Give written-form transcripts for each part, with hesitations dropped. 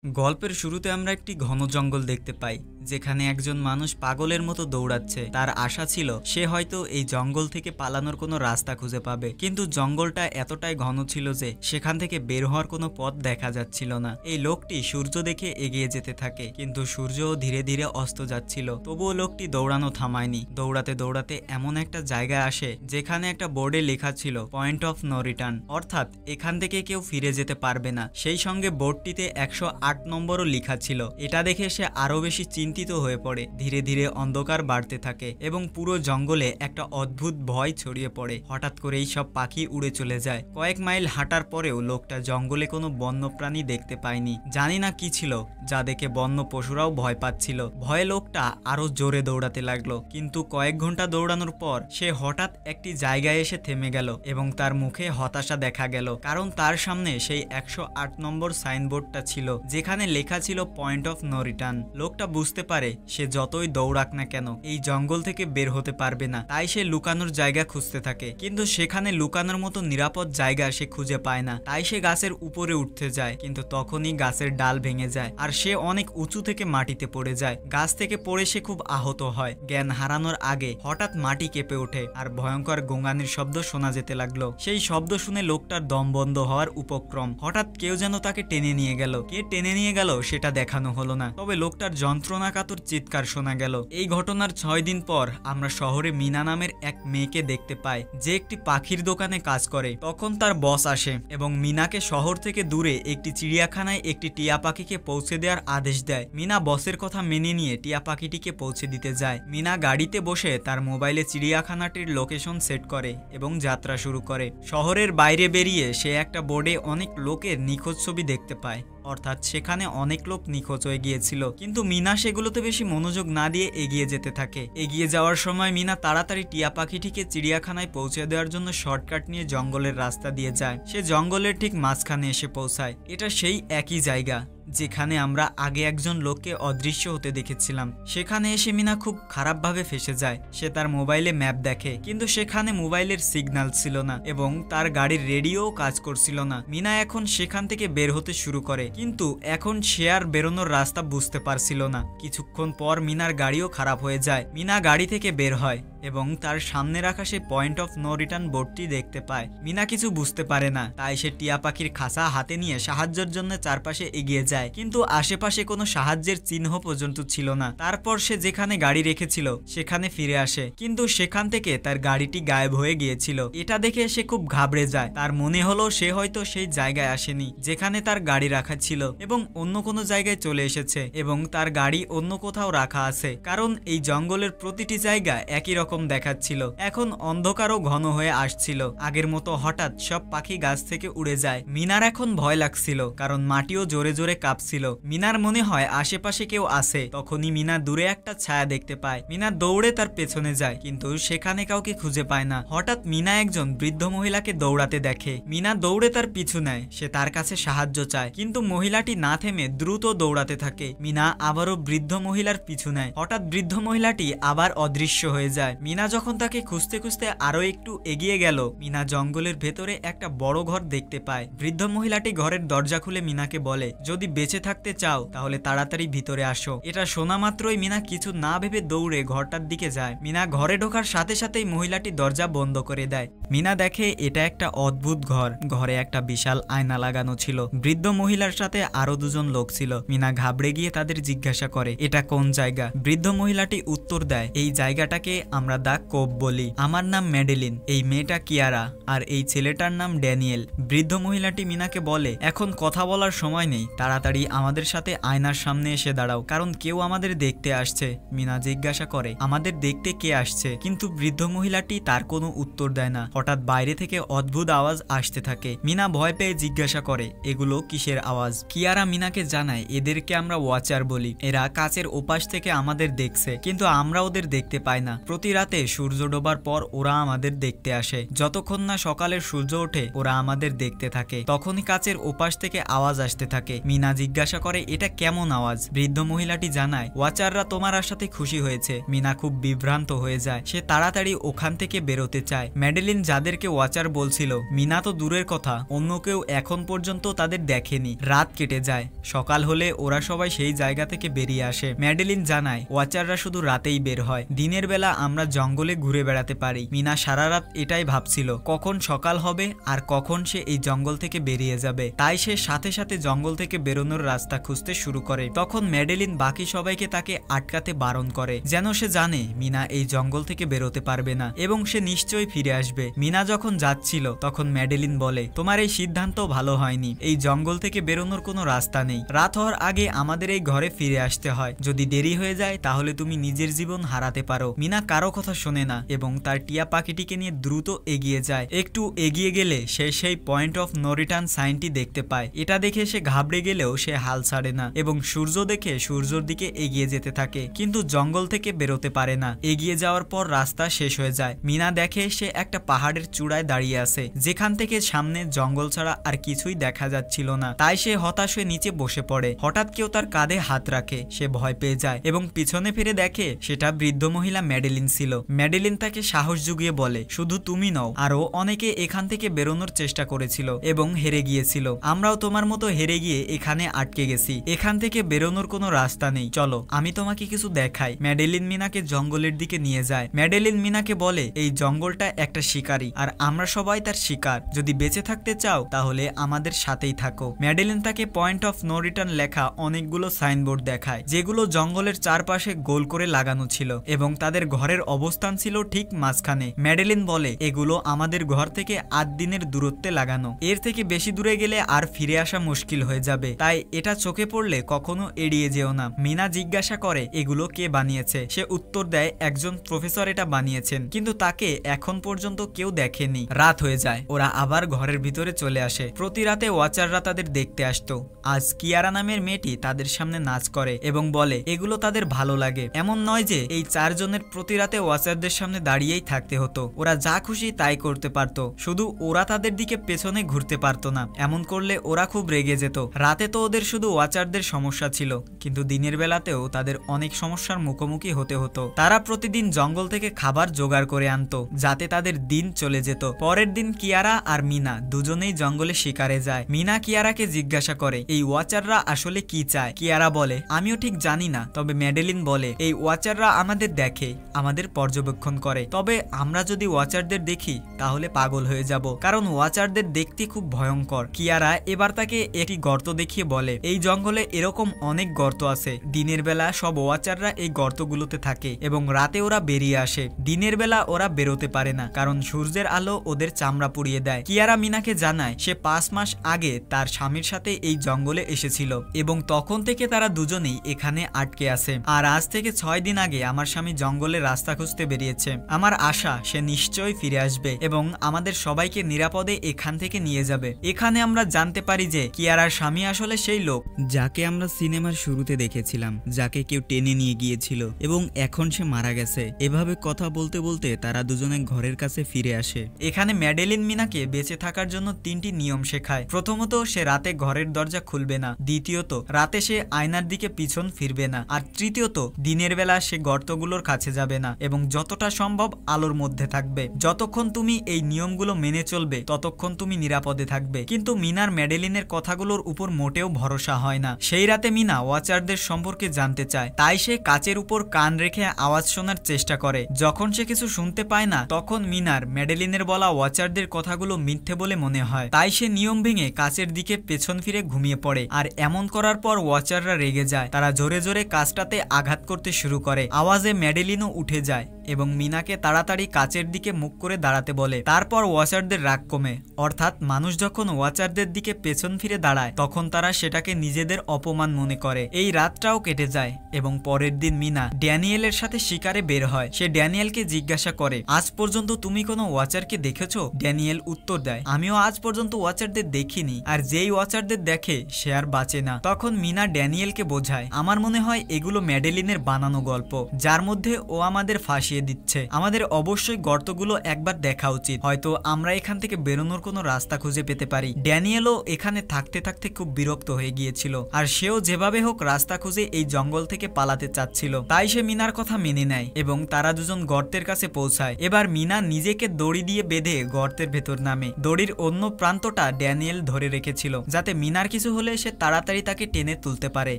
গল্পের শুরুতে আমরা একটি ঘন জঙ্গল দেখতে পাই, যেখানে একজন মানুষ পাগলের মতো দৌড়াচ্ছে। তার আশা ছিল সে হয়তো এই জঙ্গল থেকে পালানোর কোনো রাস্তা খুঁজে পাবে, কিন্তু জঙ্গলটা এতটাই ঘন ছিল যে সেখান থেকে বের হওয়ার কোনো পথ দেখা যাচ্ছিল না। এই লোকটি সূর্য দেখে এগিয়ে যেতে থাকে, কিন্তু সূর্যও ধীরে ধীরে অস্ত যাচ্ছিল। তবুও লোকটি দৌড়ানো থামায়নি। দৌড়াতে দৌড়াতে এমন একটা জায়গায় আসে যেখানে একটা বোর্ডে লেখা ছিল পয়েন্ট অফ নো রিটার্ন, অর্থাৎ এখান থেকে কেউ ফিরে যেতে পারবে না। সেই সঙ্গে বোর্ডটিতে 108 নম্বরও লেখা ছিল। এটা দেখে সে আরো বেশি চিন্তিত হয়ে পড়ে। ধীরে ধীরে অন্ধকার বাড়তে থাকে এবং পুরো জঙ্গলে একটা অদ্ভুত ভয় ছড়িয়ে পড়ে। হঠাৎ করেই সব পাখি উড়ে চলে যায়। কয়েক মাইল হাঁটার পরেও লোকটা জঙ্গলে কোনো বন্যপ্রাণী দেখতে পায়নি। জানি না কি ছিল যা দেখে বন্য পশুরাও ভয় পাচ্ছিল। ভয়ে লোকটা আরো জোরে দৌড়াতে লাগলো, কিন্তু কয়েক ঘন্টা দৌড়ানোর পর সে হঠাৎ একটি জায়গায় এসে থেমে গেল এবং তার মুখে হতাশা দেখা গেল, কারণ তার সামনে সেই 108 নম্বর সাইনবোর্ডটা ছিল, যেখানে লেখা ছিল পয়েন্ট অফ নো রিটার্ন। লোকটা বুঝতে পারে সে যতই দৌড়াক না কেন এই জঙ্গল থেকে বের হতে পারবে না। তাই সে লুকানোর জায়গা খুঁজতে থাকে, কিন্তু সেখানে লুকানোর মতো নিরাপদ জায়গা সে খুঁজে পায় না। তাই সে গাছের উপরে উঠতে যায়, কিন্তু তখনই গাছের ডাল ভেঙে যায় আর সে অনেক উঁচু থেকে মাটিতে পড়ে যায়। গাছ থেকে পড়ে সে খুব আহত হয়। জ্ঞান হারানোর আগে হঠাৎ মাটি কেঁপে ওঠে আর ভয়ঙ্কর গোঙানির শব্দ শোনা যেতে লাগলো। সেই শব্দ শুনে লোকটার দম বন্ধ হওয়ার উপক্রম। হঠাৎ কেউ যেন তাকে টেনে নিয়ে গেল। কে টেনে নিয়ে গেল সেটা দেখানো হলো না, তবে লোকটার যন্ত্রণাকাতর চিৎকার শোনা গেল। এই ঘটনার 6 দিন পর আমরা শহরে মিনা নামের এক মেয়েকে দেখতে পাই, যে একটি পাখির দোকানে কাজ করে। তখন তার বস আসে এবং মিনাকে শহর থেকে দূরে একটি চিড়িয়াখানায় একটি টিয়া পাখিকে পৌঁছে দেওয়ার আদেশ দেয়। মিনা বসের কথা মেনে নিয়ে টিয়া পাখিটিকে পৌঁছে দিতে যায়। মিনা গাড়িতে বসে তার মোবাইলে চিড়িয়াখানাটির লোকেশন সেট করে এবং যাত্রা শুরু করে। শহরের বাইরে বেরিয়ে সে একটা বোর্ডে অনেক লোকের নিখোঁজ ছবি দেখতে পায়, অর্থাৎ সেখানে অনেক লোক নিখোঁজ হয়ে গিয়েছিল। কিন্তু মিনা সেগুলোতে বেশি মনোযোগ না দিয়ে এগিয়ে যেতে থাকে। এগিয়ে যাওয়ার সময় মিনা তাড়াতাড়ি টিয়া পাখিটিকে চিড়িয়াখানায় পৌঁছে দেওয়ার জন্য শর্টকাট নিয়ে জঙ্গলের রাস্তা দিয়ে যায়। সে জঙ্গলের ঠিক মাঝখানে এসে পৌঁছায়। এটা সেই একই জায়গা যেখানে আমরা আগে একজন লোককে অদৃশ্য হতে দেখেছিলাম। সেখানে এসে মিনা খুব খারাপভাবে ফেঁসে যায়। সে তার মোবাইলে ম্যাপ দেখে, কিন্তু সেখানে মোবাইলের সিগন্যাল ছিল না এবং তার গাড়ির রেডিও কাজ করছিল না। মিনা এখন সেখান থেকে বের হতে শুরু করে, কিন্তু এখন সে আর বেরোনোর রাস্তা বুঝতে পারছিল না। কিছুক্ষণ পর মিনার গাড়িও খারাপ হয়ে যায়। মিনা গাড়ি থেকে বের হয় এবং তার সামনে রাখা সেই পয়েন্ট অফ নো রিটার্ন বোর্ডটি দেখতে পায়। মিনা কিছু বুঝতে পারে না, তাই সে টিয়া পাখির খাঁচা হাতে নিয়ে সাহায্যের জন্য চারপাশে এগিয়ে যায়, কিন্তু আশেপাশে কোনো সাহায্যের চিহ্ন পর্যন্ত ছিল না। তারপর সে যেখানে গাড়ি রেখেছিল সেখানে ফিরে আসে, কিন্তু সেখান থেকে তার গাড়িটি গায়েব হয়ে গিয়েছিল। এটা দেখে সে খুব ঘাবড়ে যায়। তার মনে হলো সে হয়তো সেই জায়গায় আসেনি যেখানে তার গাড়ি রাখা ছিল এবং অন্য কোনো জায়গায় চলে এসেছে এবং তার গাড়ি অন্য কোথাও রাখা আছে, কারণ এই জঙ্গলের প্রতিটি জায়গা একই রকম দেখাচ্ছিল। এখন অন্ধকারও ঘন হয়ে আসছিল। আগের মতো হঠাৎ সব পাখি গাছ থেকে উড়ে যায়। মিনার এখন ভয় লাগছিল, কারণ মাটিও জোরে জোরে কাঁপছিল। মিনার মনে হয় আশেপাশে কেউ আছে। তখনই মিনা দূরে একটা ছায়া দেখতে পায়। মিনা দৌড়ে তার পেছনে যায়, কিন্তু সেখানে কাউকে খুঁজে পায় না। হঠাৎ মিনা একজন বৃদ্ধ মহিলাকে দৌড়াতে দেখে। মিনা দৌড়ে তার পিছু নেয়। সে তার কাছে সাহায্য চায়, কিন্তু মহিলাটি না থেমে দ্রুত দৌড়াতে থাকে। মিনা আবারও বৃদ্ধ মহিলার পিছু নেয়। হঠাৎ বৃদ্ধ মহিলাটি আবার অদৃশ্য হয়ে যায়। মিনা যখন তাকে খুঁজতে খুঁজতে আরো একটু এগিয়ে গেল, মিনা জঙ্গলের ভেতরে একটা বড় ঘর দেখতে পায়। বৃদ্ধ মহিলাটি ঘরের দরজা খুলে মিনাকে বলে, যদি বেঁচে থাকতে চাও তাহলে তাড়াতাড়ি ভিতরে আসো। এটা শোনা মাত্রই মিনা কিছু না ভেবে দৌড়ে ঘরটার দিকে যায়। মিনা ঘরে ঢোকার সাথে সাথেই মহিলাটি দরজা বন্ধ করে দেয়। মিনা দেখে এটা একটা অদ্ভুত ঘর। ঘরে একটা বিশাল আয়না লাগানো ছিল। বৃদ্ধ মহিলার সাথে আরো দুজন লোক ছিল। মিনা ঘাবড়ে গিয়ে তাদের জিজ্ঞাসা করে, এটা কোন জায়গা? বৃদ্ধ মহিলাটি উত্তর দেয়, এই জায়গাটাকে আমরা দা কোভ বলি। আমার নাম ম্যাডেলিন, এই মেয়েটা কিয়ারা, আর এই ছেলেটার নাম ড্যানিয়েল। বৃদ্ধ মহিলাটি মিনাকে বলে, এখন কথা বলার সময় নেই, তাড়াতাড়ি আমাদের সাথে আয়নার সামনে এসে দাঁড়াও, কারণ কেউ আমাদের দেখতে আসছে। মিনা জিজ্ঞাসা করে, আমাদের দেখতে কে আসছে? কিন্তু বৃদ্ধ মহিলাটি তার কোনো উত্তর দেয় না। হঠাৎ বাইরে থেকে অদ্ভুত আওয়াজ আসতে থাকে। মিনা ভয় পেয়ে জিজ্ঞাসা করে, এগুলো কিসের আওয়াজ? কিয়ারা মিনাকে জানায়, এদেরকে আমরা ওয়াচার বলি। এরা কাচের ওপাশ থেকে আমাদের দেখছে, কিন্তু আমরা ওদের দেখতে পাই না। প্রতি রাতে সূর্য ডোবার পর ওরা আমাদের দেখতে আসে। যতক্ষণ না সকালের সূর্য ওঠে ওরা আমাদের দেখতে থাকে। তখনই কাচের ওপাশ থেকে আওয়াজ আসতে থাকে। মিনা মিনা জিজ্ঞাসা করে এটা কেমন আওয়াজ। বৃদ্ধ মহিলাটি জানায় ওয়াচাররা তোমার আসাতে খুশি হয়েছে। মিনা খুব বিভ্রান্ত হয়ে যায়, সে তাড়াতাড়ি ওখান থেকে বেরোতে চায়। ম্যাডেলিন যাদেরকে ওয়াচার বলছিল, মিনা তো দূরের কথা, অন্য কেউ এখন পর্যন্ত তাদের দেখেনি। রাত কেটে যায়, সকাল হলে ওরা সবাই সেই জায়গা থেকে বেরিয়ে আসে। ম্যাডেলিন জানায় ওয়াচাররা শুধু রাতেই বের হয়, দিনের বেলা আমরা জঙ্গলে ঘুরে বেড়াতে পারি। মিনা সারা রাত এটাই ভাবছিল, কখন সকাল হবে আর কখন সে এই জঙ্গল থেকে বেরিয়ে যাবে। তাই সে সাথে সাথে জঙ্গল থেকে বেরোনোর রাস্তা খুঁজতে শুরু করে। তখন ম্যাডেলিন বাকি সবাইকে তাকে আটকাতে বারণ করে, যেন সে জানে মিনা এই জঙ্গল থেকে বেরোতে পারবে না এবং সে নিশ্চয়ই ফিরে আসবে। মিনা যখন যাচ্ছিল তখন ম্যাডেলিন বলে তোমার এই সিদ্ধান্ত ভালো হয়নি, এই জঙ্গল থেকে বেরোনোর কোনো রাস্তা নেই। রাত হওয়ার আগে আমাদের এই ঘরে ফিরে আসতে হয়, যদি দেরি হয়ে যায় তাহলে তুমি নিজের জীবন হারাতে পারো। মিনা কারো কথা শোনে না এবং তার টিয়া পাখিটিকে নিয়ে দ্রুত এগিয়ে যায়। একটু এগিয়ে গেলে সে সেই পয়েন্ট অফ নো রিটার্ন সাইনটি দেখতে পায়। এটা দেখে সে ঘাবড়ে গেলেও সে হাল ছাড়ে না এবং সূর্য দেখে সূর্যের দিকে এগিয়ে যেতে থাকে, কিন্তু জঙ্গল থেকে বেরোতে পারে না। এগিয়ে যাওয়ার পর রাস্তা শেষ হয়ে যায়। মিনা দেখে সে একটা পাহাড়ের চূড়ায় দাঁড়িয়ে আছে, যেখান থেকে সামনে জঙ্গল ছাড়া আর কিছুই দেখা যাচ্ছিল না। তাই সে হতাশ হয়ে নিচে বসে পড়ে। হঠাৎ কেউ তার কাঁধে হাত রাখে, সে ভয় পেয়ে যায় এবং পিছনে ফিরে দেখে সেটা বৃদ্ধ মহিলা ম্যাডেলিন ছিল। ম্যাডেলিন তাকে সাহস জুগিয়ে বলে শুধু তুমি নও, আরো অনেকে এখান থেকে বেরোনোর চেষ্টা করেছিল এবং হেরে গিয়েছিল। আমরাও তোমার মতো হেরে গিয়ে এখানে আটকে গেছি, এখান থেকে বেরোনোর কোনো রাস্তা নেই, চলো আমি তোমাকে কিছু দেখাই। ম্যাডেলিন মিনাকে জঙ্গলের দিকে নিয়ে যায়। ম্যাডেলিন মিনাকে বলে এই জঙ্গলটা একটা শিকারী আর আমরা সবাই তার শিকার, যদি বেঁচে থাকতে চাও তাহলে আমাদের সাথেই থাকো। ম্যাডেলিন তাকে পয়েন্ট অফ নো রিটার্ন লেখা অনেকগুলো সাইনবোর্ড দেখায়, যেগুলো জঙ্গলের চারপাশে গোল করে লাগানো ছিল এবং তাদের ঘরের অবস্থান ছিল ঠিক মাঝখানে। ম্যাডেলিন বলে এগুলো আমাদের ঘর থেকে 8 দিনের দূরত্বে লাগানো, এর থেকে বেশি দূরে গেলে আর ফিরে আসা মুশকিল হয়ে যাবে, তাই এটা চোখে পড়লে কখনো এড়িয়ে যেও না। মিনা জিজ্ঞাসা করে এগুলো কে বানিয়েছে। সে উত্তর দেয় একজন প্রফেসর এটা বানিয়েছেন, কিন্তু তাকে এখন পর্যন্ত কেউ দেখেনি। রাত হয়ে যায়, ওরা আবার ঘরের ভিতরে চলে আসে। প্রতি রাতে ওয়াচাররা তাদের দেখতে আসতো। আজ কিয়ারা নামের মেয়েটি তাদের সামনে নাচ করে এবং বলে এগুলো তাদের ভালো লাগে। এমন নয় যে এই 4 জনের প্রতি রাতে ওয়াচারদের সামনে দাঁড়িয়েই থাকতে হতো, ওরা যা খুশি তাই করতে পারত, শুধু ওরা তাদের দিকে পেছনে ঘুরতে পারতো না। এমন করলে ওরা খুব রেগে যেত। রাতে তো ওদের শুধু ওয়াচারদের সমস্যা ছিল, কিন্তু দিনের বেলাতেও তাদের অনেক সমস্যার মুখোমুখি হতে হতো। তারা প্রতিদিন জঙ্গল থেকে খাবার জোগাড় করে আনতো, যাতে তাদের দিন চলে যেত। পরের দিন কিয়ারা আর মিনা দুজনেই জঙ্গলে শিকারে যায়। মিনা কিয়ারাকে জিজ্ঞাসা করে এই ওয়াচাররা আসলে কি চায়। কিয়ারা বলে আমিও ঠিক জানি না, তবে ম্যাডেলিন বলে এই ওয়াচাররা আমাদের দেখে, আমাদের পর্যবেক্ষণ করে, তবে আমরা যদি ওয়াচারদের দেখি তাহলে পাগল হয়ে যাব, কারণ ওয়াচারদের দেখতে খুব ভয়ঙ্কর। কিয়ারা এবার তাকে একটি গর্ত দেখিয়ে বলে এই জঙ্গলে এরকম অনেক গর্ত আছে, দিনের বেলা সব ওয়াচাররা এই গর্তগুলোতে থাকে এবং রাতে ওরা বেরিয়ে আসে। দিনের বেলা ওরা বেরোতে পারে না, কারণ সূর্যের আলো ওদের চামড়া পুড়িয়ে দেয়। কিয়ারা মিনাকে জানায় সে 5 মাস আগে তার স্বামীর সাথে এই জঙ্গলে এসেছিল এবং তখন থেকে তারা দুজনেই এখানে আটকে আছে। আর আজ থেকে 6 দিন আগে আমার স্বামী জঙ্গলের রাস্তা খুঁজতে বেরিয়েছে। আমার আশা সে নিশ্চয়ই ফিরে আসবে এবং আমাদের সবাইকে নিরাপদে এখান থেকে নিয়ে যাবে। এখানে আমরা জানতে পারি যে কিয়ারার স্বামী আসলে সেই লোক যাকে আমরা সিনেমার শুরুতে দেখেছিলাম, যাকে কেউ টেনে নিয়ে গিয়েছিল এবং এখন সে মারা গেছে। এভাবে কথা বলতে বলতে তারা দুজনে ঘরের কাছে ফিরে আসে। এখানে ম্যাডেলিন মিনাকে বেঁচে থাকার জন্য 3টি নিয়ম শেখায়। প্রথমত, সে রাতে ঘরের দরজা খুলবে না। দ্বিতীয়ত, রাতে সে আয়নার দিকে পিছন ফিরবে না। আর তৃতীয়ত, দিনের বেলা সে গর্তগুলোর কাছে যাবে না এবং যতটা সম্ভব আলোর মধ্যে থাকবে। যতক্ষণ তুমি এই নিয়মগুলো মেনে চলবে ততক্ষণ তুমি নিরাপদে থাকবে। কিন্তু মিনার ম্যাডেলিনের কথাগুলোর উপর মোটেও ভরসা হয় না। সেই রাতে মিনা ওয়াচারদের সম্পর্কে জানতে চায়, তাই সে কাচের উপর কান রেখে আওয়াজ শোনার চেষ্টা করে। যখন সে কিছু শুনতে পায় না তখন মিনার ম্যাডেলিনের বলা ওয়াচারদের কথাগুলো মিথ্যে বলে মনে হয়। তাই সে নিয়ম ভেঙে কাচের দিকে পেছন ফিরে ঘুমিয়ে পড়ে। আর এমন করার পর ওয়াচাররা রেগে যায়, তারা জোরে জোরে কাচটাতে আঘাত করতে শুরু করে। আওয়াজে ম্যাডেলিনও উঠে যায় এবং মিনাকে তাড়াতাড়ি কাচের দিকে মুখ করে দাঁড়াতে বলে। তারপর ওয়াচারদের রাগ কমে, অর্থাৎ মানুষ যখন ওয়াচারদের দিকে পেছন ফিরে দাঁড়ায় তখন তারা সেটাকে নিজেদের অপমান মনে করে। এই রাতটাও কেটে যায় এবং পরের দিন মিনা ড্যানিয়েলের সাথে শিকারে বের হয়। সে ড্যানিয়েলকে জিজ্ঞাসা করে আজ পর্যন্ত তুমি কোনো ওয়াচারকে দেখেছো? ড্যানিয়েল উত্তর দেয় আমিও আজ পর্যন্ত ওয়াচারদের দেখিনি, আর যেই ওয়াচারদের দেখে সে আর বাঁচে না। তখন মিনা ড্যানিয়েলকে বোঝায় আমার মনে হয় এগুলো ম্যাডেলিনের বানানো গল্প, যার মধ্যে ও আমাদের ফাঁসিয়ে করিয়ে দিচ্ছে। আমাদের অবশ্যই গর্তগুলো একবার দেখা উচিত, হয়তো আমরা এখান থেকে বেরোনোর কোনো রাস্তা খুঁজে পেতে পারি। ড্যানিয়েলও এখানে থাকতে থাকতে খুব বিরক্ত হয়ে গিয়েছিল, আর সেও যেভাবে হোক রাস্তা খুঁজে এই জঙ্গল থেকে পালাতে চাচ্ছিল। তাই সে মিনার কথা মেনে নেয় এবং তারা দুজন গর্তের কাছে পৌঁছায়। এবার মিনা নিজেকে দড়ি দিয়ে বেঁধে গর্তের ভেতর নামে। দড়ির অন্য প্রান্তটা ড্যানিয়েল ধরে রেখেছিল, যাতে মিনার কিছু হলে সে তাড়াতাড়ি তাকে টেনে তুলতে পারে।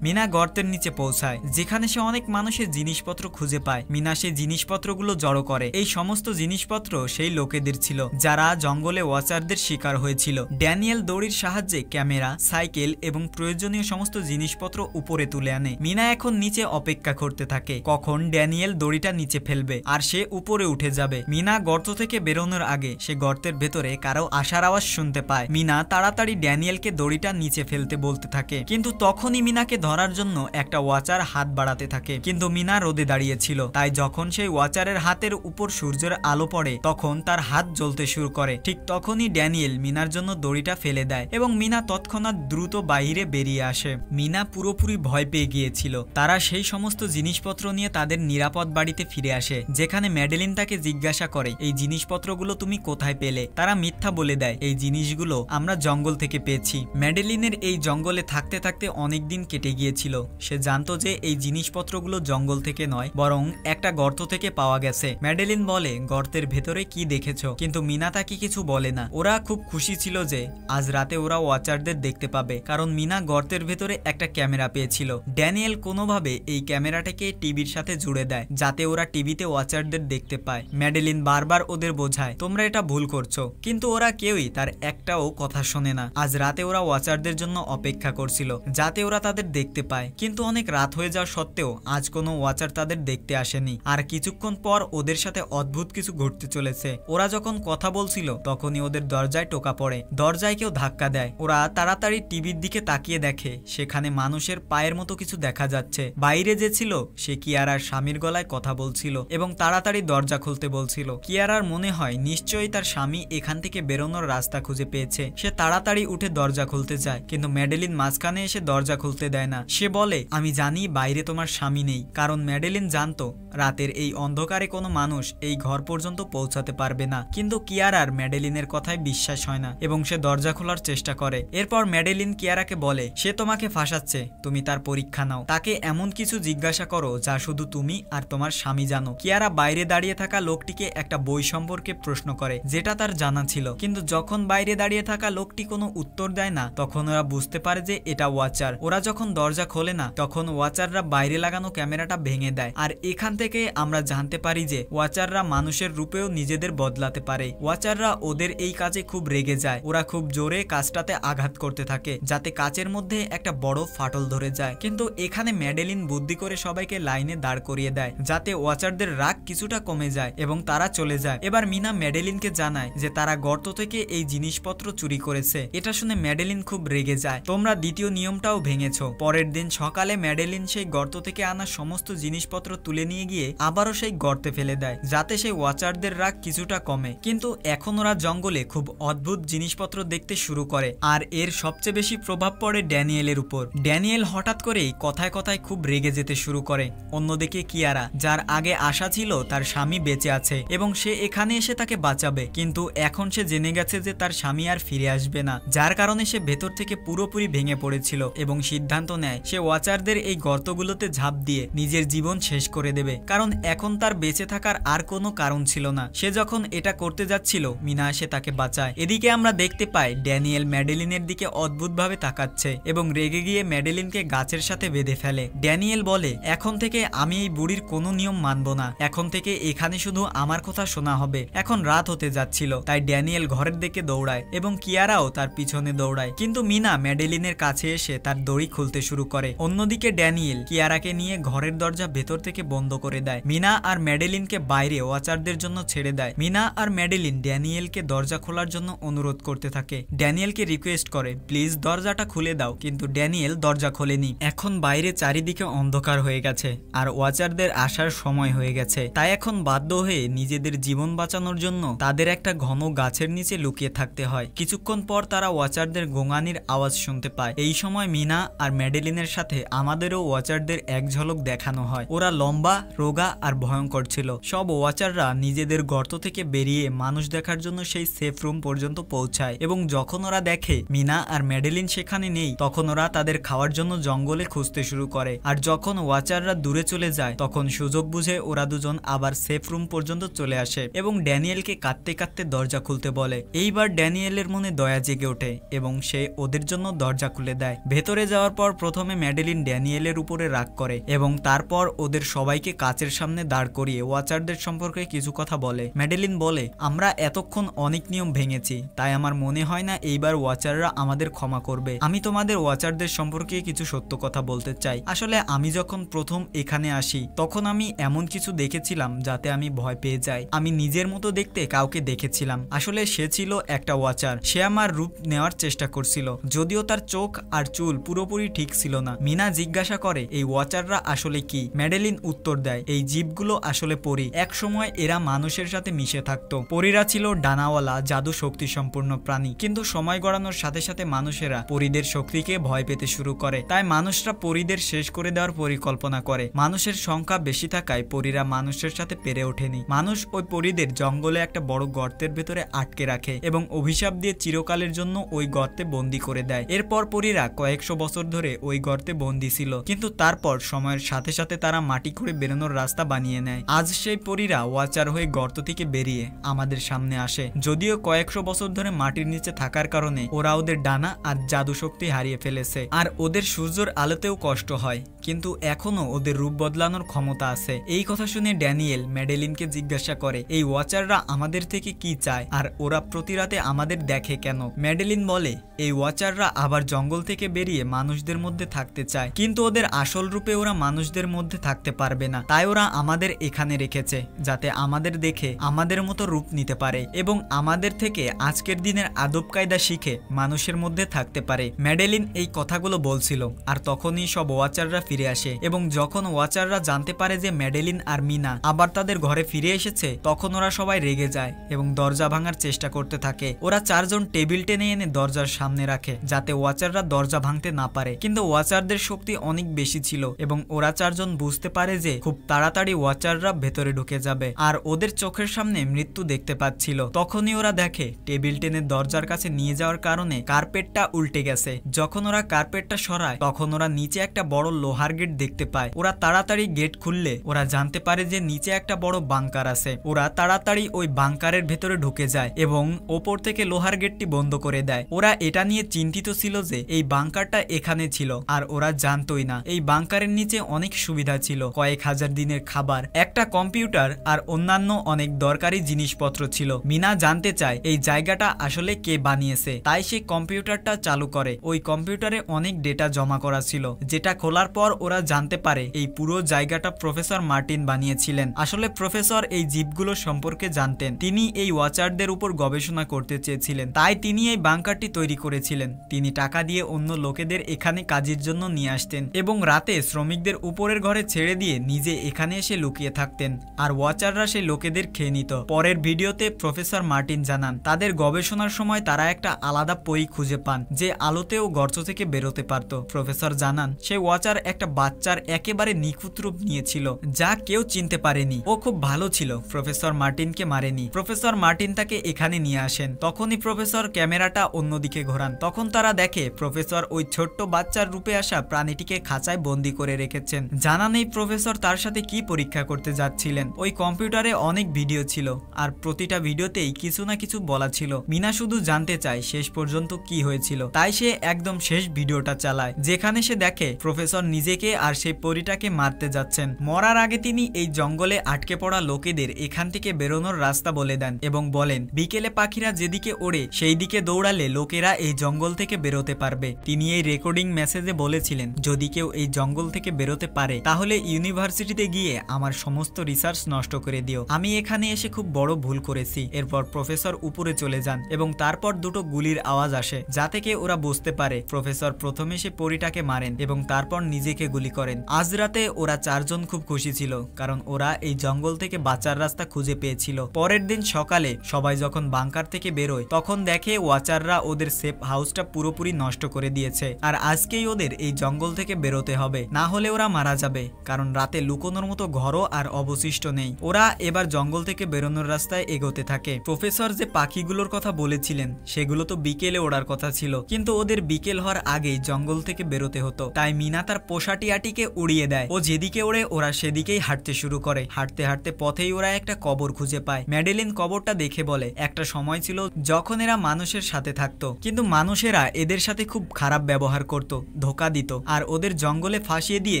মিনা গর্তের নিচে পৌঁছায়, যেখানে সে অনেক মানুষের জিনিসপত্র খুঁজে পায়। মিনা সেই জিনিসপত্রগুলো জড়ো করে। এই সমস্ত জিনিসপত্র সেই লোকেদের ছিল যারা জঙ্গলে ওয়াচারদের শিকার হয়েছিল। ড্যানিয়েল দড়ির সাহায্যে ক্যামেরা, সাইকেল এবং প্রয়োজনীয় সমস্ত জিনিসপত্র উপরে তুলে আনে। মিনা এখন নিচে অপেক্ষা করতে থাকে কখন ড্যানিয়েল দড়িটা নিচে ফেলবে আর সে উপরে উঠে যাবে। মিনা গর্ত থেকে বেরোনোর আগে সে গর্তের ভেতরে কারো আসার আওয়াজ শুনতে পায়। মিনা তাড়াতাড়ি ড্যানিয়েলকে দড়িটা নিচে ফেলতে বলতে থাকে, কিন্তু তখনই মিনাকে ধরার জন্য একটা ওয়াচার হাত বাড়াতে থাকে, কিন্তু মিনা রোদে দাঁড়িয়েছিল। তাই যখন সেই ওয়াচারের হাতের উপর সূর্যের আলো পড়ে তখন তার হাত জ্বলতে শুরু করে। ঠিক তখনই ড্যানিয়েল মিনার জন্য দড়িটা ফেলে দেয় এবং মিনা তৎক্ষণাৎ দ্রুত বাইরে বেরিয়ে আসে। মিনা পুরোপুরি ভয় পেয়ে গিয়েছিল। তারা সেই সমস্ত জিনিসপত্র নিয়ে তাদের নিরাপদ বাড়িতে ফিরে আসে, যেখানে ম্যাডেলিন তাকে জিজ্ঞাসা করে, এই জিনিসপত্রগুলো তুমি কোথায় পেলে? তারা মিথ্যা বলে দেয়, এই জিনিসগুলো আমরা জঙ্গল থেকে পেয়েছি। ম্যাডেলিনের এই জঙ্গলে থাকতে থাকতে অনেক দিন কেটে গিয়েছিল। সে জানতো যে এই জিনিসপত্রগুলো জঙ্গল থেকে নয়, বরং একটা গর্ত থেকে পাওয়া গেছে। ম্যাডেলিন বলে, গর্তের ভেতরে কি দেখেছো? কিন্তু মিনা তাকে কিছু বলে না। ওরা খুব খুশি ছিল যে আজ রাতে ওরা ওয়াচারদের দেখতে পাবে, কারণ মিনা গর্তের ভেতরে একটা ক্যামেরা পেয়েছিল। ড্যানিয়েল কোনোভাবে এই ক্যামেরাটাকে টিভির সাথে জুড়ে দেয়, যাতে ওরা টিভিতে ওয়াচারদের দেখতে পায়। ম্যাডেলিন বারবার ওদের বোঝায়, তোমরা এটা ভুল করছো, কিন্তু ওরা কেউই তার একটাও কথা শোনে না। আজ রাতে ওরা ওয়াচারদের জন্য অপেক্ষা করছিল, যাতে ওরা তাদের দেখতে পায়, কিন্তু অনেক রাত হয়ে যাওয়া সত্ত্বেও আজ কোনো ওয়াচার তাদের দেখতে আসেনি। আর কিছুক্ষণ পর ওদের সাথে অদ্ভুত কিছু ঘটতে চলেছে। ওরা যখন কথা বলছিল তখনই ওদের দরজায় টোকা পড়ে। দরজায় কেউ ধাক্কা দেয়। ওরা তাড়াতাড়ি টিভির দিকে তাকিয়ে দেখে সেখানে মানুষের পায়ের মতো কিছু দেখা যাচ্ছে। বাইরে যে ছিল সে কিয়ারার স্বামীর গলায় কথা বলছিল এবং তাড়াতাড়ি দরজা খুলতে বলছিল। কিয়ারার মনে হয় নিশ্চয়ই তার স্বামী এখান থেকে বেরোনোর রাস্তা খুঁজে পেয়েছে। সে তাড়াতাড়ি উঠে দরজা খুলতে যায়, কিন্তু ম্যাডেলিন মাঝখানে এসে দরজা খুলতে দেয় না। সে বলে, আমি জানি বাইরে তোমার স্বামী নেই, কারণ ম্যাডেলিন জানতো রাতের এই অন্ধকারে কোনো মানুষ এই ঘর পর্যন্ত পৌঁছাতে পারবে না। কিন্তু কিয়ারার ম্যাডেলিনের কথায় বিশ্বাস হয় না এবং সে দরজা খোলার চেষ্টা করে। এরপর ম্যাডেলিন কিয়ারাকে বলে, সে তোমাকে ফাঁসাচ্ছে, তুমি তার পরীক্ষা নাও। তাকে এমন কিছু জিজ্ঞাসা করো যা শুধু তুমি আর তোমার স্বামী জানো। কিয়ারা বাইরে দাঁড়িয়ে থাকা লোকটিকে একটা বই সম্পর্কে প্রশ্ন করে, যেটা তার জানা ছিল, কিন্তু যখন বাইরে দাঁড়িয়ে থাকা লোকটি কোনো উত্তর দেয় না তখন ওরা বুঝতে পারে যে এটা ওয়াচার। ওরা যখন দরজা খোলে না তখন ওয়াচাররা বাইরে লাগানো ক্যামেরাটা ভেঙে দেয়। আর এখান থেকে আমরা জানতে পারি যে ওয়াচাররা মানুষের রূপেও নিজেদের বদলাতে পারে। ওয়াচাররা ওদের এই কাজে খুব রেগে যায়। ওরা খুব জোরে কাজটাতে আঘাত করতে থাকে, যাতে কাচের মধ্যে একটা বড় ফাটল ধরে যায়। কিন্তু এখানে ম্যাডেলিন বুদ্ধি করে সবাইকে লাইনে দাঁড় করিয়ে দেয়, যাতে ওয়াচারদের রাগ কিছুটা কমে যায় এবং তারা চলে যায়। এবার মিনা ম্যাডেলিনকে জানায় যে তারা গর্ত থেকে এই জিনিসপত্র চুরি করেছে। এটা শুনে ম্যাডেলিন খুব রেগে যায়। তোমরা দ্বিতীয় নিয়মটাও ভেঙেছো। পরের দিন সকালে ম্যাডেলিন সেই গর্ত থেকে আনা সমস্ত জিনিসপত্র তুলে নিয়ে গিয়ে আবারও সেই গর্তে ফেলে দেয়, যাতে সেই ওয়াচারদের রাগ কিছুটা কমে। কিন্তু এখন ওরা জঙ্গলে খুব অদ্ভুত জিনিসপত্র দেখতে শুরু করে, আর এর সবচেয়ে বেশি প্রভাব পড়ে ড্যানিয়েলের উপর। ড্যানিয়েল হঠাৎ করেই কথায় কথায় খুব রেগে যেতে শুরু করে। অন্যদিকে কিয়ারা, যার আগে আশা ছিল তার স্বামী বেঁচে আছে এবং সে এখানে এসে তাকে বাঁচাবে, কিন্তু এখন সে জেনে গেছে যে তার স্বামী আর ফিরে আসবে না, যার কারণে সে ভেতর থেকে পুরোপুরি ভেঙে পড়েছিল এবং সিদ্ধান্ত নেয় সে ওয়াচারদের এই গর্তগুলোতে ঝাঁপ দিয়ে নিজের জীবন শেষ করে দেবে, কারণ এখন তার বেঁচে থাকার আর কোনো কারণ ছিল না। সে যখন এটা করতে যাচ্ছিল মিনা এসে তাকে বাঁচায়। এদিকে আমরা দেখতে পাই ড্যানিয়েল ম্যাডেলিনের দিকে অদ্ভুতভাবে তাকাচ্ছে এবং রেগে গিয়ে ম্যাডেলিনকে গাছের সাথে বেঁধে ফেলে। ড্যানিয়েল বলে, এখন থেকে আমি এই বুড়ির কোনো নিয়ম মানব না, এখন থেকে এখানে শুধু আমার কথা শোনা হবে। এখন রাত হতে যাচ্ছিল, তাই ড্যানিয়েল ঘরের দিকে দৌড়ায় এবং কিয়ারাও তার পিছনে দৌড়ায়, কিন্তু মিনা ম্যাডেলিনের কাছে এসে তার দড়ি খুলতে শুরু করে। অন্যদিকে ড্যানিয়েল কিয়ারাকে নিয়ে ঘরের দরজা ভেতর থেকে বন্ধ করে দেয়। মিনা আর ম্যাডেলিনকে বাইরে ওয়াচারদের জন্য ছেড়ে দেয়। মিনা আর ম্যাডেলিন ড্যানিয়েলকে দরজা খোলার জন্য অনুরোধ করতে থাকে। ড্যানিয়েলকে রিকোয়েস্ট করে, প্লিজ দরজাটা খুলে দাও, কিন্তু ড্যানিয়েল দরজা খোলেনি। এখন বাইরে চারিদিকে অন্ধকার হয়ে গেছে আর ওয়াচারদের আসার সময় হয়ে গেছে, তাই এখন বাধ্য হয়ে নিজেদের জীবন বাঁচানোর জন্য তাদের একটা ঘন গাছের নিচে লুকিয়ে থাকতে হয়। কিছুক্ষণ পর তারা ওয়াচারদের গোঙানির আওয়াজ শুনতে পায়। এই সময় মিনা আর ম্যাডেলিনের সাথে আমাদেরও ওয়াচারদের এক ঝলক দেখানো হয়। ওরা লম্বা, রোগা আর ভয়ঙ্কর ভয়ঙ্কর ছিল। সব ওয়াচাররা নিজেদের গর্ত থেকে বেরিয়ে মানুষ দেখার জন্য সেই সেফ রুম পর্যন্ত পৌঁছায় এবং যখন ওরা দেখে মিনা আর ম্যাডেলিন সেখানে নেই তখন ওরা তাদের খাওয়ার জন্য জঙ্গলে খুঁজতে শুরু করে। আর যখন ওয়াচাররা দূরে চলে যায় তখন সুযোগ বুঝে ওরা দুজন আবার সেফ রুম পর্যন্ত চলে আসে এবং ড্যানিয়েলকে কাঁদতে কাঁদতে দরজা খুলতে বলে। এইবার ড্যানিয়েলের মনে দয়া জেগে ওঠে এবং সে ওদের জন্য দরজা খুলে দেয়। ভেতরে যাওয়ার পর প্রথমে ম্যাডেলিন ড্যানিয়েলের উপরে রাগ করে এবং তারপর ওদের সবাইকে কাচের সামনে দাঁড় করিয়ে ওয়াচারদের সম্পর্কে কিছু কথা বলে। ম্যাডেলিন বলে, আমরা এতক্ষণ অনেক নিয়ম ভেঙেছি, তাই আমার মনে হয় না এইবার ওয়াচাররা আমাদের ক্ষমা করবে। আমি তোমাদের ওয়াচারদের সম্পর্কে কিছু সত্য কথা বলতে চাই। আসলে আমি যখন প্রথম এখানে আসি তখন আমি এমন কিছু দেখেছিলাম যাতে আমি ভয় পেয়ে যাই। আমি নিজের মতো দেখতে কাউকে দেখেছিলাম। আসলে সে ছিল একটা ওয়াচার। সে আমার রূপ নেওয়ার চেষ্টা করছিল, যদিও তার চোখ আর চুল পুরোপুরি ঠিক ছিল না। মিনা জিজ্ঞাসা করে, এই ওয়াচাররা আসলে কি? ম্যাডেলিন উত্তর দেয়, এই জীবগুলো আসলে পরী। এক সময় এরা মানুষের সাথে মিশে থাকতো। পরীরা ছিল ডানাওয়ালা জাদু শক্তি সম্পূর্ণ প্রাণী, কিন্তু সময় গড়ানোর সাথে সাথে মানুষেরা পরীদের শক্তিকে ভয় পেতে শুরু করে। তাই মানুষরা পরীদের শেষ করে দেওয়ার পরিকল্পনা করে। মানুষের সংখ্যা বেশি থাকায় পরীরা মানুষের সাথে পেরে ওঠেনি। মানুষ ওই পরীদের জঙ্গলে একটা বড় গর্তের ভেতরে আটকে রাখে এবং অভিশাপ দিয়ে চিরকালের জন্য ওই গর্তে বন্দী করে দেয়। এরপর পরীরা কয়েকশো বছর ধরে ওই গর্তে বন্দী ছিল, কিন্তু তারপর সময়ের সাথে সাথে তারা মাটি খুঁড়ে বেরোনোর রাস্তা বানিয়ে নেয়। আজ সেই পরীরা ওয়াচার হয়ে গর্ত থেকে বেরিয়ে আমাদের সামনে আসে। যদিও কয়েকশো বছর ধরে মাটির নিচে থাকার কারণে ওরা ওদের ডানা আর জাদু শক্তি হারিয়ে ফেলেছে আর ওদের সূর্যের আলোতেও কষ্ট হয়, কিন্তু এখনো ওদের রূপ বদলানোর ক্ষমতা আছে। এই কথা শুনে ড্যানিয়েল ম্যাডেলিনকে জিজ্ঞাসা করে, এই ওয়াচাররা আমাদের থেকে কি চায় আর ওরা প্রতি রাতে আমাদের দেখে কেন? ম্যাডেলিন বলে, এই ওয়াচাররা আবার জঙ্গল থেকে বেরিয়ে মানুষদের মধ্যে থাকতে চায়, কিন্তু ওদের আসল রূপে ওরা মানুষদের মধ্যে থাকতে পারবে না। তাই ওরা আমাদের এখানে রেখেছে যাতে আমাদের দেখে আমাদের মতো রূপ নিতে পারে এবং আমাদের থেকে আজকের দিনের আদব কায়দা শিখে মানুষের মধ্যে থাকতে পারে। ম্যাডেলিন এই কথাগুলো বলছিল আর তখনই সব ওয়াচাররা ফিরে আসে এবং যখন ওয়াচাররা জানতে পারে যে ম্যাডেলিন আর মিনা আবার তাদের ঘরে ফিরে এসেছে তখন ওরা সবাই রেগে যায় এবং দরজা ভাঙার চেষ্টা করতে থাকে। ওরা চারজন টেবিল টেনে এনে দরজার সামনে রাখে যাতে ওয়াচাররা দরজা ভাঙতে না পারে, কিন্তু ওয়াচারদের শক্তি অনেক বেশি ছিল এবং ওরা চারজন বুঝতে পারে যে খুব তাড়াতাড়ি ওয়াচাররা ভেতরে ঢুকে যাবে আর ওদের চোখের সামনে মৃত্যু দেখতে পাচ্ছিল। তখনই ওরা দেখে টেবিল টেনে দরজার কাছে নিয়ে যাওয়ার কারণে কার্পেটটা উল্টে গেছে। যখন ওরা কার্পেটটা সরায় তখন ওরা নিচে একটা বড় লোহার গেট দেখতে পায়। ওরা তাড়াতাড়ি গেট খুললে ওরা জানতে পারে যে নিচে একটা বড় বাংকার আছে। ওরা তাড়াতাড়ি ওই বাংকারের ভেতরে ঢুকে যায় এবং ওপর থেকে লোহার গেটটি বন্ধ করে দেয়। ওরা এটা নিয়ে চিন্তিত ছিল যে এই বাংকারটা এখানে ছিল আর ওরা জানতোই না এই বাংকারের নিচে অনেক সুবিধা ছিল, কয়েক হাজার দিনের খাবার, একটা কম্পিউটার আর অন্যান্য অনেক দরকারি জিনিসপত্র ছিল। মিনা জানতে চায় এই জায়গাটা আসলে কে বানিয়েছে, তাই সে কম্পিউটারটা চালু করে। ওই কম্পিউটারে অনেক ডেটা জমা করা ছিল, যেটা খোলার পর ওরা জানতে পারে এই পুরো জায়গাটা প্রফেসর মার্টিন বানিয়েছিলেন। আসলে প্রফেসর এই জীবগুলো সম্পর্কে জানতেন। তিনি এই ওয়াচারদের উপর গবেষণা করতে চেয়েছিলেন, তাই তিনি এই বাংকারটি তৈরি করেছিলেন। তিনি টাকা দিয়ে অন্য লোকেদের এখানে কাজের জন্য নিয়ে আসতেন এবং রাতে শ্রমিকদের উপরের ঘরে ছেড়ে দিয়ে নিজে এখানে এসে লুকিয়ে থাকতেন আর ওয়াচাররা সেই লোকেদের খেয়ে নিত। পরের ভিডিওতে প্রফেসর মার্টিন জানান তাদের গবেষণার সময় তারা একটা আলাদা পরী খুঁজে পান যে আলোতেও গর্ত থেকে বেরোতে পারত। প্রফেসর জানান সেই ওয়াচার একটা বাচ্চার একেবারে নিখুঁত রূপ নিয়েছিল যা কেউ চিনতে পারেনি। ও খুব ভালো ছিল, প্রফেসর মার্টিনকে মারেনি। প্রফেসর মার্টিন তাকে এখানে নিয়ে আসেন। তখনই প্রফেসর ক্যামেরাটা অন্যদিকে ঘোরান। তখন তারা দেখে প্রফেসর ওই ছোট্ট বাচ্চার রূপে আসা প্রাণীটিকে খাঁচায় বন্দি করে রেখেছেন। জানা নেই প্রফেসর তার সাথে কি পরীক্ষা করতে যাচ্ছিলেন। ওই কম্পিউটারে অনেক ভিডিও ছিল আর প্রতিটা ভিডিওতেই কিছু না কিছু বলা ছিল। মিনা শুধু জানতে চায় শেষ পর্যন্ত কি হয়েছিল, তাই সে একদম শেষ ভিডিওটা চালায় যেখানে সে দেখে প্রফেসর নিজেকে আর সেই পরীটাকে মারতে যাচ্ছেন। মরার আগে তিনি এই জঙ্গলে আটকে পড়া লোকেদের এখান থেকে বেরোনোর রাস্তা বলে দেন এবং বলেন বিকেলে পাখিরা যেদিকে ওড়ে সেই দিকে দৌড়ালে লোকেরা এই জঙ্গল থেকে বেরোতে পারবে। তিনি এই রেকর্ডিং মেসেজে বলেছিলেন যদি কেউ এই জঙ্গল থেকে বেরোতে পারে তাহলে ইউনিভার্সিটিতে গিয়ে আমার সমস্ত রিসার্চ নষ্ট করে দিও। আমি এখানে এসে খুব বড় ভুল করেছি। এরপর প্রফেসর উপরে চলে যান এবং তারপর দুটো গুলির আওয়াজ আসে যা থেকে ওরা বুঝতে পারে প্রফেসর প্রথমে সে পরীটাকে মারেন এবং তারপর নিজেকে থেকে গুলি করেন। আজ রাতে ওরা চারজন খুব খুশি ছিল, কারণ ওরা এই জঙ্গল থেকে বাঁচার রাস্তা খুঁজে পেয়েছিল। পরের দিন সকালে সবাই যখন বাংকার থেকে বেরোয় তখন দেখে ওয়াচাররা ওদের সেফ হাউসটা পুরোপুরি নষ্ট করে দিয়েছে। আর আজকেই ওদের এই জঙ্গল থেকে বেরোতে হবে, না হলে ওরা মারা যাবে, কারণ রাতে লুকোনোর মতো ঘরও আর অবশিষ্ট নেই। ওরা এবার জঙ্গল থেকে বেরোনোর রাস্তায় এগোতে থাকে। প্রফেসর যে পাখিগুলোর কথা বলেছিলেন সেগুলো তো বিকেলে ওড়ার কথা ছিল, কিন্তু ওদের বিকেল হওয়ার আগেই জঙ্গল থেকে বেরোতে হতো। তাই মিনা তার পোষাটি আটিকে উড়িয়ে দেয়। ও যেদিকে ওড়ে ওরা সেদিকেই হাঁটতে শুরু করে। হাঁটতে হাঁটতে পথেই ওরা একটা কবর খুঁজে পায়। ম্যাডেলিন কবরটা দেখে বলে, একটা সময় ছিল যখন এরা মানুষের সাথে থাকতো, কিন্তু মানুষেরা এদের সাথে খুব খারাপ ব্যবহার করত, ধোকা দিত, আর ওদের জঙ্গলে ফাঁসিয়ে দিয়ে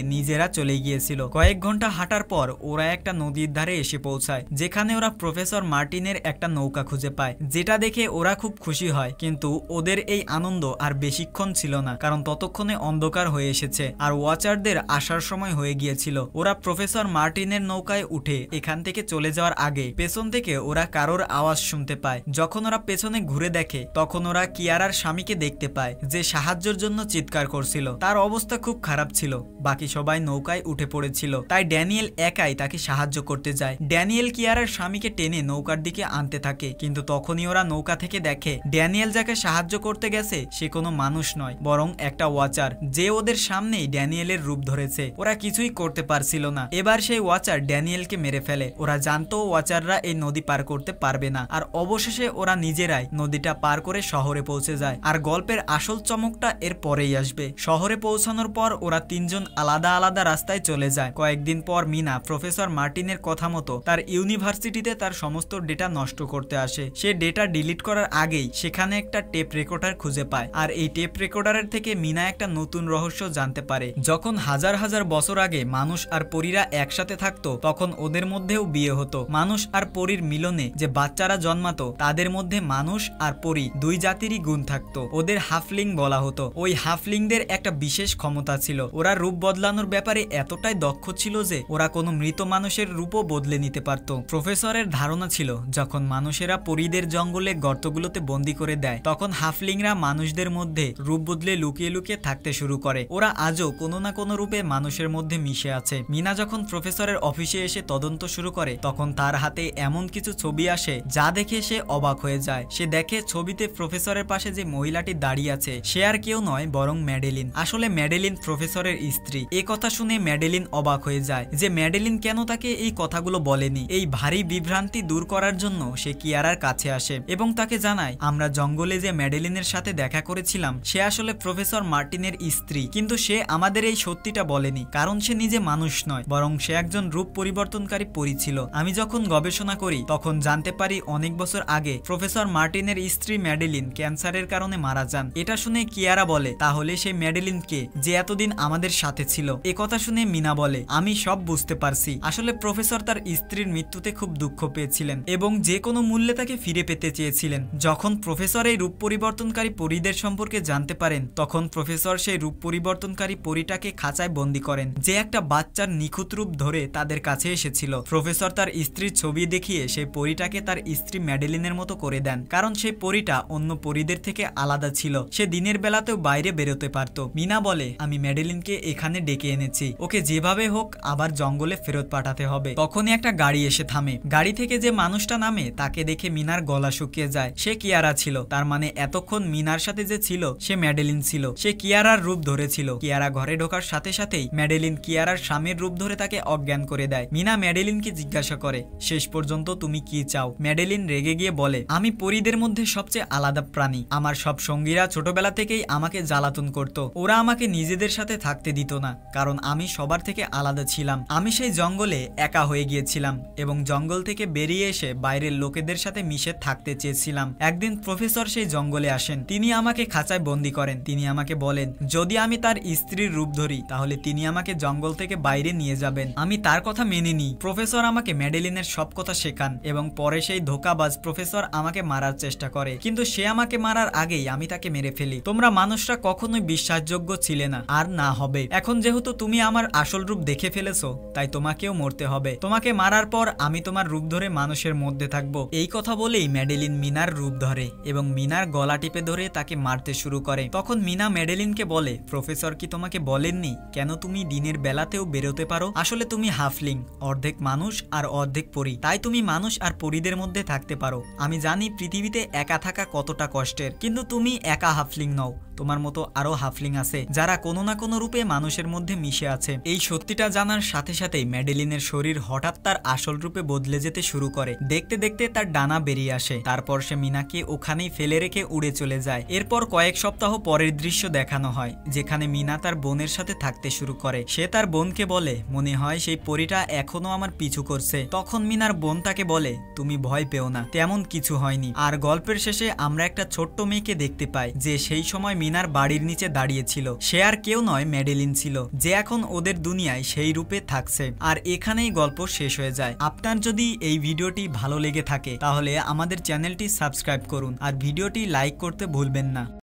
নিজেরা চলে গিয়েছিল। কয়েক ঘন্টা হাঁটার পর ওরা একটা নদীর ধারে এসে পৌঁছায়, যেখানে ওরা প্রফেসর মার্টিনের একটা নৌকা খুঁজে পায়, যেটা দেখে ওরা খুব খুশি হয়। কিন্তু ওদের এই আনন্দ আর বেশিক্ষণ ছিল না, কারণ ততক্ষণে অন্ধকার হয়ে এসেছে আর ওয়াচারদের আসার সময় হয়ে গিয়েছিল। ওরা প্রফেসর মার্টিনের নৌকায় উঠে এখান থেকে চলে যাওয়ার আগে পেছন থেকে ওরা কারোর আওয়াজ শুনতে পায়। যখন ওরা পেছনে ঘুরে দেখে তখন ওরা কিয়ারার স্বামীকে দেখতে পায়, যে সাহায্যের জন্য চিৎকার করছিল। তার অবস্থা খুব খারাপ ছিল, বাকি সবাই নৌকায় উঠে পড়েছিল, তাই ড্যানিয়েল একাই তাকে সাহায্য করতে যায়। ড্যানিয়েল কিয়ারার স্বামীকে টেনে নৌকার দিকে আনতে থাকে, কিন্তু তখনই ওরা নৌকা থেকে দেখে ড্যানিয়েল যাকে সাহায্য করতে গেছে সে কোনো মানুষ নয়, বরং একটা ওয়াচার, যে ওদের সামনেই ড্যানিয়েলের রূপ ধরেছে। ওরা কিছুই করতে পারছিল না। এবার সেই ওয়াচার ড্যানিয়েলকে মেরে ফেলে। ওরা জানতো ওয়াচাররা এই নদী পার করতে পারবে না, আর অবশেষে ওরা নিজেরাই নদীটা পার করে শহরে পৌঁছে যায়। আর গল্পের আসল চমকটা এর পরেই আসবে। শহরে পৌঁছানোর পর ওরা তিনজন আলাদা আলাদা রাস্তায় চলে যায়। কয়েকদিন পর মিনা প্রফেসর মার্টিনের কথা মতো তার ইউনিভার্সিটিতে তার সমস্ত ডেটা নষ্ট করতে আসে। সে ডেটা ডিলিট করার আগেই সেখানে একটা টেপ রেকর্ডার খুঁজে পায়, আর এই টেপ রেকর্ডারের থেকে মিনা একটা নতুন রহস্য জানতে পারে। যখন হাজার হাজার বছর আগে মানুষ আর পরীরা একসাথে থাকতো তখন ওদের মধ্যেও বিয়ে হতো। মানুষ আর পরীর মিলনে যে বাচ্চারা জন্মাতো তাদের মধ্যে মানুষ আর পরী দুই জাতিরই গুণ থাকতো। ওদের হাফলিং বলা হতো। ওই হাফলিংদের একটা বিশেষ ক্ষমতা ছিল, ওরা রূপ বদলানোর ব্যাপারে এতটাই দক্ষ ছিল যে ওরা কোনো মৃত মানুষের রূপও বদলে নিতে পারত। প্রফেসরের ধারণা ছিল যখন মানুষেরা পরীদের জঙ্গলে গর্তগুলোতে বন্দি করে দেয় তখন হাফলিংরা মানুষদের মধ্যে রূপ বদলে লুকিয়ে লুকিয়ে থাকতে শুরু করে। ওরা আজও কোনো না কোনো রূপে মানুষের মধ্যে মিশে আছে। মিনা যখন প্রফেসরের অফিসে এসে তদন্ত শুরু করে তখন তার হাতে এমন কিছু ছবি আসে যা দেখে সে অবাক হয়ে যায়। সে দেখে ছবিতে প্রফেসরের পাশে যে মহিলাটি দাঁড়িয়ে আছে সে আর কেউ নয় বরং ম্যাডেলিন। আসলে ম্যাডেলিন প্রফেসরের স্ত্রী। এ কথা শুনে ম্যাডেলিন অবাক হয়ে যায় যে ম্যাডেলিন কেন তাকে এই কথাগুলো বলেনি। এই ভারী বিভ্রান্তি দূর করার জন্য সে কিয়ারার কাছে আসে এবং তাকে জানায়, আমরা জঙ্গলে যে ম্যাডেলিনের সাথে দেখা করেছিলাম সে আসলে প্রফেসর মার্টিনের স্ত্রী, কিন্তু সে আমাদের এই সত্যিটা বলেনি, কারণ সে নিজে মানুষ নয় বরং সে একজন রূপ পরিবর্তনকারী পরী ছিল। আমি যখন গবেষণা করি তখন জানতে পারি অনেক বছর আগে প্রফেসর মার্টিনের স্ত্রী ম্যাডেলিন ক্যান্সারের কারণে মারা যান। এটা শুনে কিয়ারা বলে, তাহলে সেই ম্যাডেলিন কে যে এতদিন আমাদের সাথে ছিল? এ কথা শুনে মিনা বলে, আমি সব বুঝতে পারছি। আসলে প্রফেসর তার স্ত্রীর মৃত্যুতে খুব দুঃখ পেয়েছিলেন এবং যে কোনো মূল্যে তাকে ফিরে পেতে চেয়েছিলেন। যখন প্রফেসর এই রূপ পরিবর্তনকারী পরীদের সম্পর্কে জানতে পারেন তখন প্রফেসর সেই রূপ পরিবর্তনকারী পরীটাকে খাঁচায় বন্দী করেন, যে একটা বাচ্চার নিখুঁত রূপ ধরে তাদের কাছে এসেছিল। প্রফেসর তার স্ত্রীর ছবি দেখিয়ে সেই পরীটাকে তার স্ত্রী ম্যাডেলিনের মতো করে দেন, কারণ সেই পরীটা অন্য পরীদের থেকে আলাদা ছিল। সে দিনের বেলাতেও বাইরে বেরোতে পারত। মিনা বলে, আমি ম্যাডেলিনকে এখানে ডেকে এনেছি, ওকে যেভাবে হোক আবার জঙ্গলে ফেরত পাঠাতে হবে। তখনই একটা গাড়ি এসে থামে। গাড়ি থেকে যে মানুষটা নামে তাকে দেখে মিনার গলা শুকিয়ে যায়। সে কিয়ারা ছিল, তার মানে এতক্ষণ মিনার সাথে যে ছিল সে ম্যাডেলিন ছিল। সে কিয়ারার রূপ ধরেছিল। কিয়ারা ঘরে ঢোকার সাথে সাথেই ম্যাডেলিন কিয়ারার স্বামীর রূপ ধরে তাকে অজ্ঞান করে দেয়। মিনা ম্যাডেলিনকে জিজ্ঞাসা করে, শেষ পর্যন্ত তুমি কি চাও? ম্যাডেলিন রেগে গিয়ে বলে, আমি পরীদের মধ্যে সবচেয়ে আলাদা প্রাণী। আমার সব সঙ্গীরা ছোটবেলা থেকেই আমাকে জ্বালাতন করত। ওরা আমাকে নিজেদের সাথে থাকতে দিত না, কারণ আমি সবার থেকে আলাদা ছিলাম। আমি সেই জঙ্গলে একা হয়ে গিয়েছিলাম এবং জঙ্গল থেকে বেরিয়ে এসে বাইরের লোকেদের সাথে মিশে থাকতে চেয়েছিলাম। একদিন প্রফেসর সেই জঙ্গলে আসেন। তিনি আমাকে খাঁচায় বন্দি করেন। তিনি আমাকে বলেন, যদি আমি তার স্ত্রীর রূপ ধরি তাহলে তিনি আমাকে জঙ্গল থেকে বাইরে নিয়ে যাবেন। আমি তার কথা মেনে নিই। প্রফেসর আমাকে ম্যাডেলিনের সব কথা শেখান এবং পরে সেই ধোঁকাবাজ প্রফেসর আমাকে মারার চেষ্টা করে, কিন্তু সে আমাকে মারার আগেই আমি তাকে মেরে ফেলি। তোমরা মানুষরা কখনোই বিশ্বাসযোগ্য ছিলে না, আর না হবে। এখন যেহেতু তুমি আমার আসল রূপ দেখে ফেলেছো তাই তোমাকেও মরতে হবে। তোমাকে মারার পর আমি তোমার রূপ ধরে মানুষের মধ্যে থাকবো। এই কথা বলেই ম্যাডেলিন মিনার রূপ ধরে এবং মিনার গলা টিপে ধরে তাকে মারতে শুরু করে। তখন মিনা ম্যাডেলিনকে বলে, প্রফেসর কি তোমাকে বলে বলেননি কেন তুমি দিনের বেলাতেও বেরোতে পারো? আসলে তুমি হাফলিং, অর্ধেক মানুষ আর অর্ধেক পরী, তাই তুমি মানুষ আর পরীদের মধ্যে থাকতে পারো। আমি জানি পৃথিবীতে একা থাকা কতটা কষ্টের, কিন্তু তুমি একা হাফলিং নও, তোমার মতো আরো হাফলিং আছে যারা কোনো না কোনো রূপে মানুষের মধ্যে মিশে আছে। এই সত্যিটা জানার সাথে সাথেই ম্যাডেলিনের শরীর হঠাৎ তার আসল রূপে বদলে যেতে শুরু করে। দেখতে দেখতে তার ডানা বেরিয়ে আসে, তারপর সে মিনাকে ওখানেই ফেলে রেখে উড়ে চলে যায়। এরপর কয়েক সপ্তাহ পরের দৃশ্য দেখানো হয়, যেখানে মিনা তার বোনের সাথে থাকতে শুরু করে। সে তার বোনকে বলে, মনে হয় সেই পরীটা এখনো আমার পিছু করছে। তখন মিনার বোন তাকে বলে, তুমি ভয় পেও না, তেমন কিছু হয়নি। আর গল্পের শেষে আমরা একটা ছোট্ট মেয়েকে দেখতে পাই যে সেই সময় মিনার বাড়ির নিচে দাঁড়িয়েছিল। সে আর কেউ নয়, ম্যাডেলিন ছিল, যে এখন ওদের দুনিয়ায় সেই রূপে থাকছে। আর এখানেই গল্প শেষ হয়ে যায়। আপনার যদি এই ভিডিওটি ভালো লেগে থাকে তাহলে আমাদের চ্যানেলটি সাবস্ক্রাইব করুন আর ভিডিওটি লাইক করতে ভুলবেন না।